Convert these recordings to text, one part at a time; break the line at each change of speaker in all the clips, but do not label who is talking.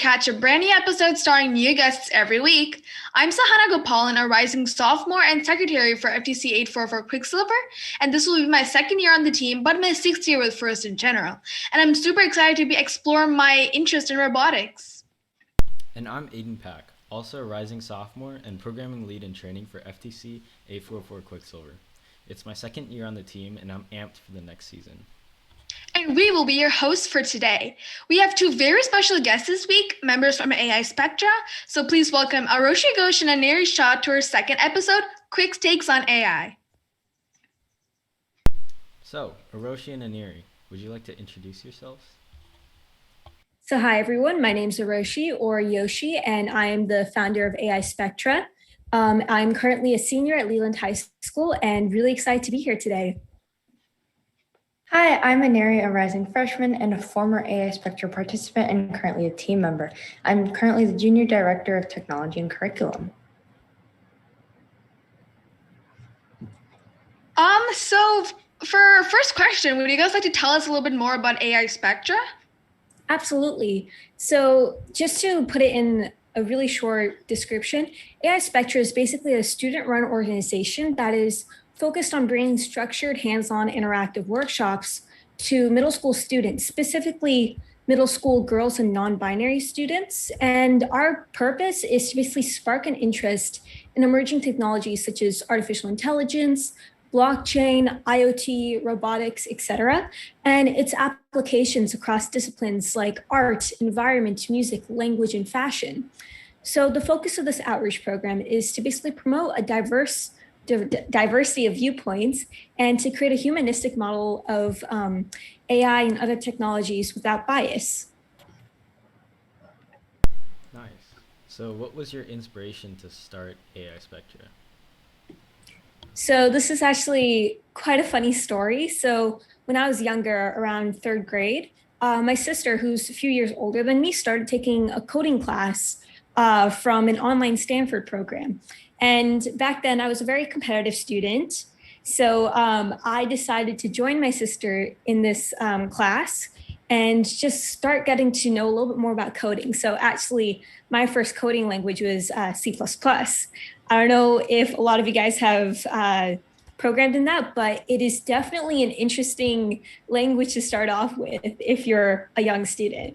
catch a brand new episode starring new guests every week. I'm Sahana Gopalan, a rising sophomore and secretary for FTC 844 Quicksilver, and this will be my second year on the team, but my sixth year with First in general. And I'm super excited to be exploring my interest in robotics.
And I'm Aiden Pack, also a rising sophomore and programming lead in training for FTC 844 Quicksilver. It's my second year on the team, and I'm amped for the next season.
And we will be your hosts for today. We have two very special guests this week, members from AI Spectra. So please welcome Aroshi Ghosh and Aneri Shah to our second episode, Quix Takes on AI.
So, Aroshi and Aneri, would you like to introduce yourselves?
So hi everyone, my name's Aroshi or Yoshi, and I am the founder of AI Spectra. I'm currently a senior at Leland High School and really excited to be here today.
Hi, I'm Aneri, a rising freshman and a former AI Spectra participant and currently a team member. I'm currently the Junior Director of Technology and Curriculum.
So for our first question, would you guys like to tell us a little bit more about AI Spectra?
Absolutely. So just to put it in a really short description, AI Spectra is basically a student-run organization that is focused on bringing structured, hands-on interactive workshops to middle school students, specifically middle school girls and non-binary students. And our purpose is to basically spark an interest in emerging technologies such as artificial intelligence, blockchain, IoT, robotics, etc., and its applications across disciplines like art, environment, music, language, and fashion. So the focus of this outreach program is to basically promote a diversity of viewpoints and to create a humanistic model of AI and other technologies without bias.
Nice. So what was your inspiration to start AI Spectra?
So this is actually quite a funny story. So when I was younger, around third grade, my sister, who's a few years older than me, started taking a coding class from an online Stanford program. And back then I was a very competitive student. So I decided to join my sister in this class and just start getting to know a little bit more about coding. So actually my first coding language was C++. I don't know if a lot of you guys have programmed in that, but it is definitely an interesting language to start off with if you're a young student.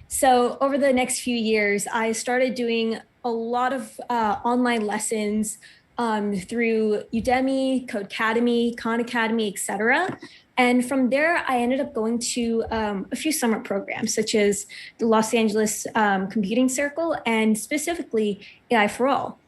So over the next few years, I started doing a lot of online lessons through Udemy, Codecademy, Khan Academy, etc. And from there, I ended up going to a few summer programs, such as the Los Angeles Computing Circle and specifically AI for All.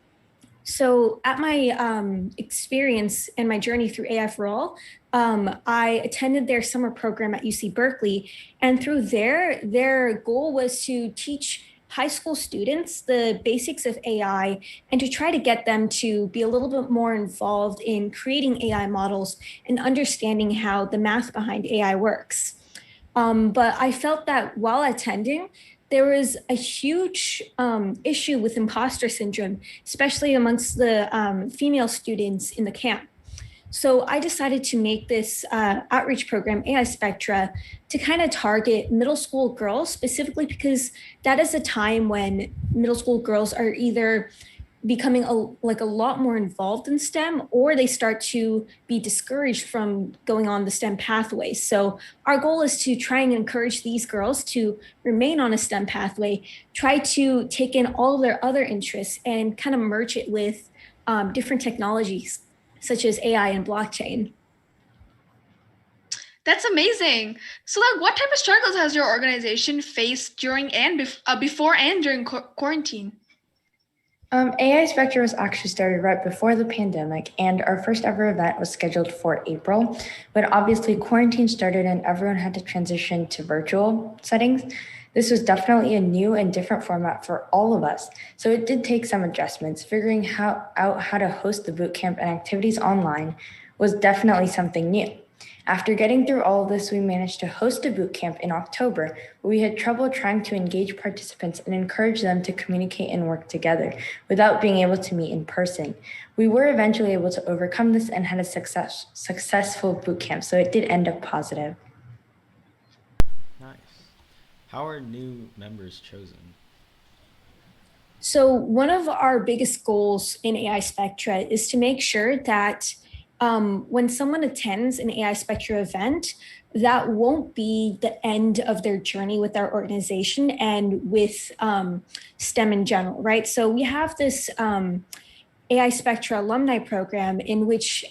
So at my experience and my journey through AI for All, I attended their summer program at UC Berkeley. And through there, their goal was to teach high school students the basics of AI and to try to get them to be a little bit more involved in creating AI models and understanding how the math behind AI works. But I felt that while attending, there was a huge issue with imposter syndrome, especially amongst the female students in the camp. So I decided to make this outreach program, AI Spectra, to kind of target middle school girls, specifically because that is a time when middle school girls are either becoming a lot more involved in STEM, or they start to be discouraged from going on the STEM pathway. So our goal is to try and encourage these girls to remain on a STEM pathway, try to take in all of their other interests and kind of merge it with different technologies such as AI and blockchain.
That's amazing. So what type of struggles has your organization faced during and before and during quarantine?
AI Spectra was actually started right before the pandemic, and our first ever event was scheduled for April. But obviously, quarantine started and everyone had to transition to virtual settings. This was definitely a new and different format for all of us. So it did take some adjustments. Figuring out how to host the bootcamp and activities online was definitely something new. After getting through all of this, we managed to host a bootcamp in October, but we had trouble trying to engage participants and encourage them to communicate and work together without being able to meet in person. We were eventually able to overcome this and had a successful bootcamp, so it did end up positive.
Nice. How are new members chosen?
So one of our biggest goals in AI Spectra is to make sure that when someone attends an AI Spectra event, that won't be the end of their journey with our organization and with STEM in general, right? So we have this AI Spectra alumni program in which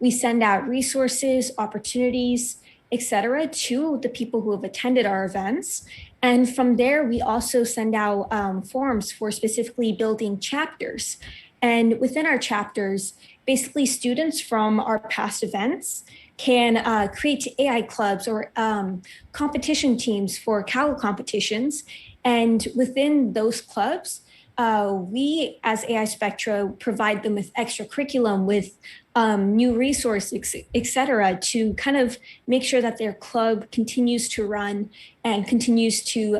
we send out resources, opportunities, etc., to the people who have attended our events. And from there, we also send out forms for specifically building chapters. And within our chapters, basically students from our past events can create AI clubs or competition teams for Kaggle competitions. And within those clubs, we as AI Spectra provide them with extra curriculum, with new resources, et cetera, to kind of make sure that their club continues to run and continues to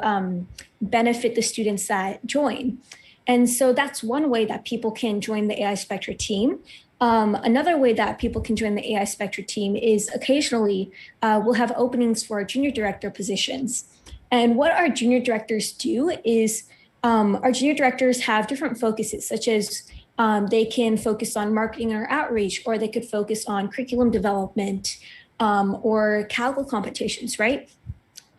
benefit the students that join. And so that's one way that people can join the AI Spectra team. Another way that people can join the AI Spectra team is occasionally we'll have openings for our junior director positions. And what our junior directors do is our junior directors have different focuses, such as they can focus on marketing or outreach, or they could focus on curriculum development or Kaggle competitions, right?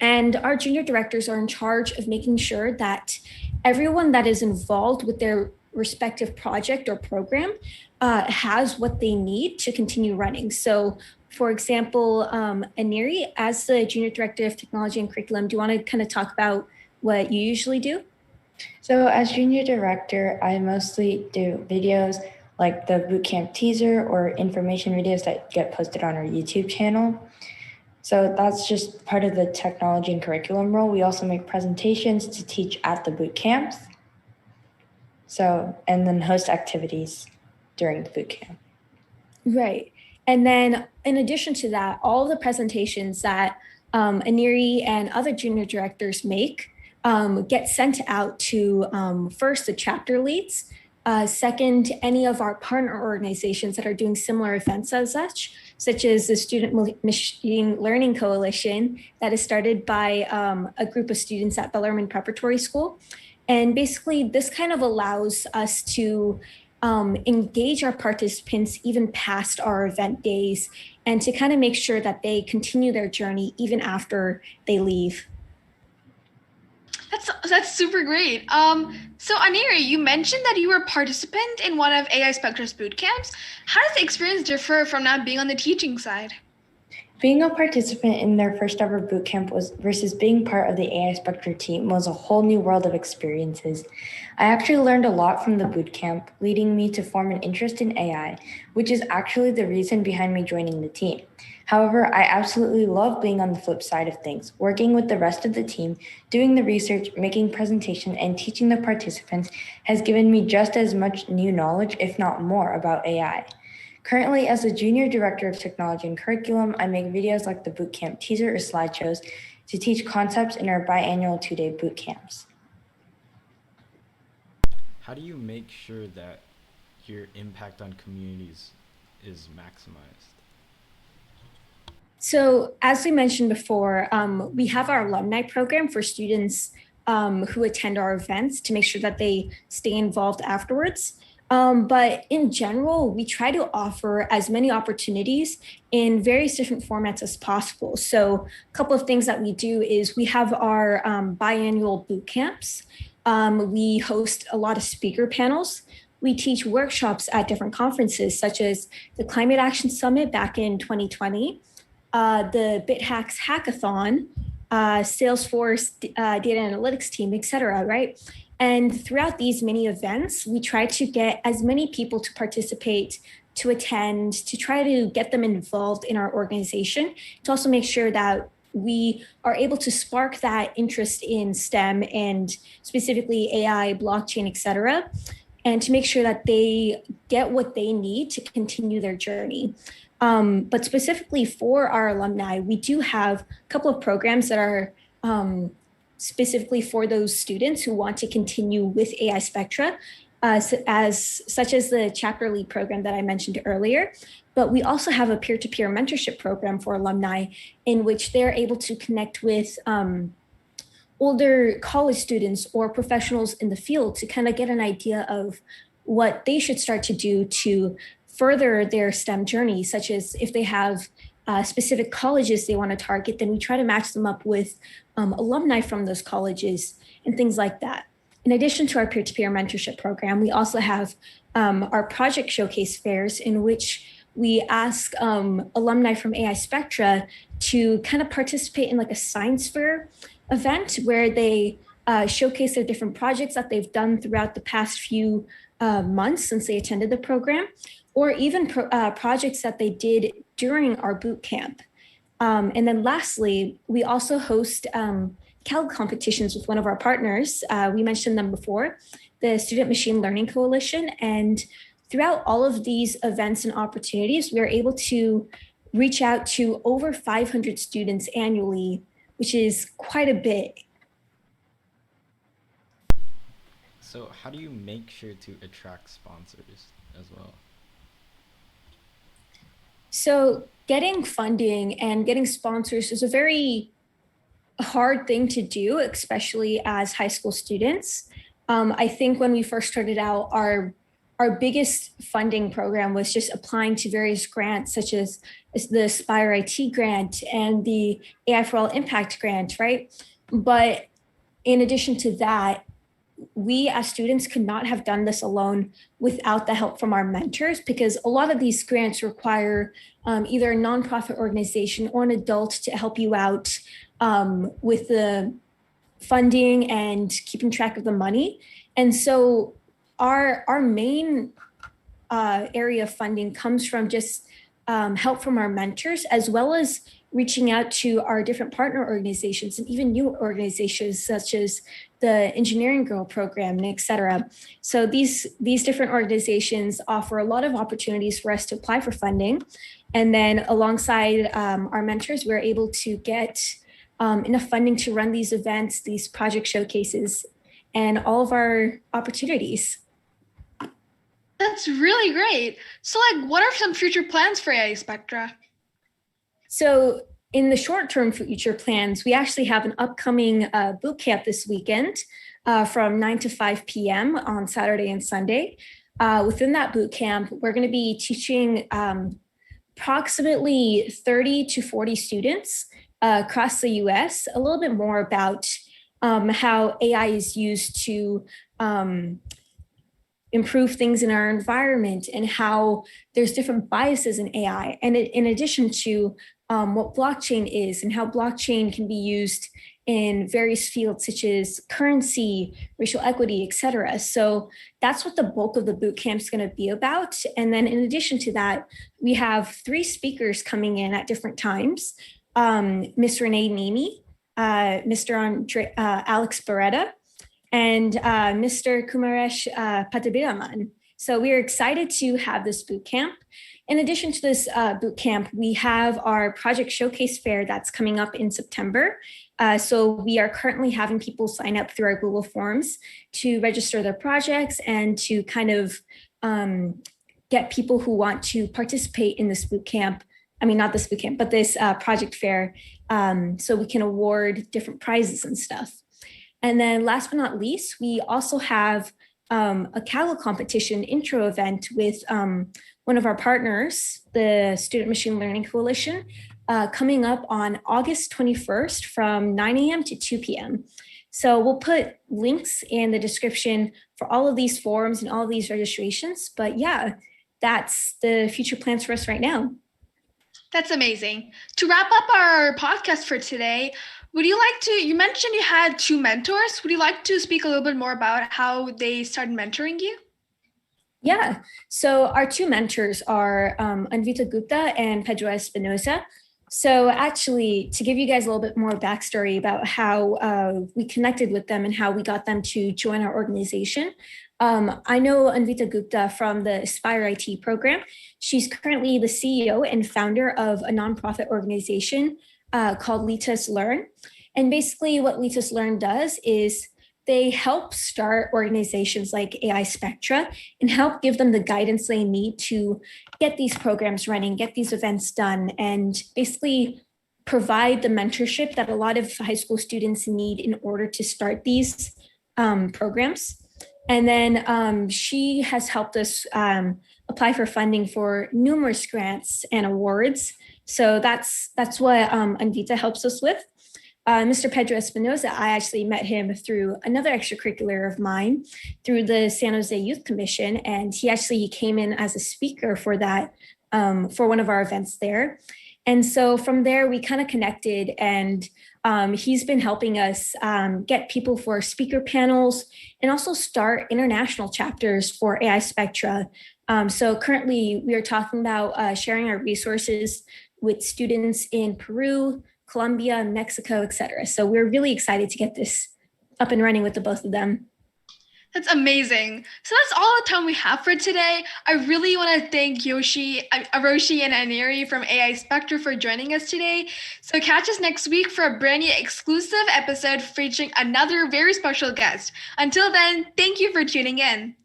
And our junior directors are in charge of making sure that everyone that is involved with their respective project or program has what they need to continue running. So for example, Aniri, as the Junior Director of Technology and Curriculum, do you want to kind of talk about what you usually do?
So as junior director, I mostly do videos like the bootcamp teaser or information videos that get posted on our YouTube channel. So that's just part of the technology and curriculum role. We also make presentations to teach at the boot camps. So, and then host activities during the boot camp.
Right. And then in addition to that, all the presentations that Aniri and other junior directors make get sent out to first the chapter leads, second, any of our partner organizations that are doing similar events as such as the Student Machine Learning Coalition that is started by a group of students at Bellarmine Preparatory School. And basically, this kind of allows us to engage our participants even past our event days and to kind of make sure that they continue their journey even after they leave.
That's super great. So Aniri, you mentioned that you were a participant in one of AI Spectra's boot camps. How does the experience differ from not being on the teaching side?
Being a participant in their first ever boot camp versus being part of the AI Spectra team was a whole new world of experiences. I actually learned a lot from the boot camp, leading me to form an interest in AI, which is actually the reason behind me joining the team. However, I absolutely love being on the flip side of things, working with the rest of the team, doing the research, making presentation, and teaching the participants has given me just as much new knowledge, if not more, about AI. Currently, as a junior director of technology and curriculum, I make videos like the bootcamp teaser or slideshows to teach concepts in our biannual 2-day boot camps.
How do you make sure that your impact on communities is maximized?
So as we mentioned before, we have our alumni program for students who attend our events to make sure that they stay involved afterwards. But in general, we try to offer as many opportunities in various different formats as possible. So a couple of things that we do is we have our biannual boot camps. We host a lot of speaker panels. We teach workshops at different conferences, such as the Climate Action Summit back in 2020, the BitHacks Hackathon, Salesforce data analytics team, et cetera, right? And throughout these many events, we try to get as many people to participate, to attend, to try to get them involved in our organization, to also make sure that we are able to spark that interest in STEM and specifically AI, blockchain, et cetera, and to make sure that they get what they need to continue their journey. But specifically for our alumni, we do have a couple of programs that are specifically for those students who want to continue with AI Spectra, such as the chapter lead program that I mentioned earlier. But we also have a peer-to-peer mentorship program for alumni in which they're able to connect with older college students or professionals in the field to kind of get an idea of what they should start to do to further their STEM journey, such as if they have specific colleges they want to target, then we try to match them up with alumni from those colleges and things like that. In addition to our peer-to-peer mentorship program, we also have our project showcase fairs in which we ask alumni from AI Spectra to kind of participate in like a science fair event where they showcase their different projects that they've done throughout the past few months since they attended the program, or even projects that they did during our boot camp. And then lastly, we also host Cal competitions with one of our partners. We mentioned them before, the Student Machine Learning Coalition. And throughout all of these events and opportunities, we are able to reach out to over 500 students annually, which is quite a bit.
So how do you make sure to attract sponsors as well?
So getting funding and getting sponsors is a very hard thing to do, especially as high school students. I think when we first started out, our biggest funding program was just applying to various grants, such as the Aspire IT grant and the AI for All Impact grant, right? But in addition to that, we as students could not have done this alone without the help from our mentors, because a lot of these grants require either a nonprofit organization or an adult to help you out with the funding and keeping track of the money. And so our main area of funding comes from just help from our mentors, as well as reaching out to our different partner organizations and even new organizations such as the Engineering Girl program, and et cetera. So these different organizations offer a lot of opportunities for us to apply for funding. And then alongside our mentors, we're able to get enough funding to run these events, these project showcases, and all of our opportunities.
That's really great. So, like, what are some future plans for AI Spectra?
So in the short-term future plans, we actually have an upcoming boot camp this weekend from 9 to 5 p.m. on Saturday and Sunday. Within that boot camp, we're going to be teaching approximately 30 to 40 students across the US a little bit more about how AI is used to improve things in our environment and how there's different biases in AI. And in addition to what blockchain is and how blockchain can be used in various fields such as currency, racial equity, et cetera. So that's what the bulk of the boot camp is going to be about. And then in addition to that, we have 3 speakers coming in at different times. Ms. Renee Nemi, Mr. Alex Beretta, and Mr. Kumaresh Patabiraman. So we are excited to have this boot camp. In addition to this boot camp, we have our project showcase fair that's coming up in September. So we are currently having people sign up through our Google Forms to register their projects and to kind of get people who want to participate in this boot camp. I mean, not this boot camp, but this project fair, so we can award different prizes and stuff. And then last but not least, we also have a Kaggle competition intro event with one of our partners, the Student Machine Learning Coalition, coming up on August 21st from 9 a.m. to 2 p.m. So we'll put links in the description for all of these forums and all of these registrations. But yeah, that's the future plans for us right now.
That's amazing. To wrap up our podcast for today, would you like to, you mentioned you had 2 mentors. Would you like to speak a little bit more about how they started mentoring you?
Yeah, so our 2 mentors are Anvita Gupta and Pedro Espinosa. So actually, to give you guys a little bit more backstory about how we connected with them and how we got them to join our organization. I know Anvita Gupta from the Aspire IT program. She's currently the CEO and founder of a nonprofit organization called Litas Learn. And basically what Litas Learn does is they help start organizations like AI Spectra and help give them the guidance they need to get these programs running, get these events done, and basically provide the mentorship that a lot of high school students need in order to start these programs. And then she has helped us apply for funding for numerous grants and awards. So that's what Anvita helps us with. Mr. Pedro Espinoza, I actually met him through another extracurricular of mine, through the San Jose Youth Commission, and he came in as a speaker for that, for one of our events there. And so from there, we kind of connected, and he's been helping us get people for speaker panels and also start international chapters for AI Spectra. So currently, we are talking about sharing our resources with students in Peru, Colombia, Mexico, et cetera. So we're really excited to get this up and running with the both of them.
That's amazing. So that's all the time we have for today. I really want to thank Aroshi and Aneri from AI Spectra for joining us today. So catch us next week for a brand new exclusive episode featuring another very special guest. Until then, thank you for tuning in.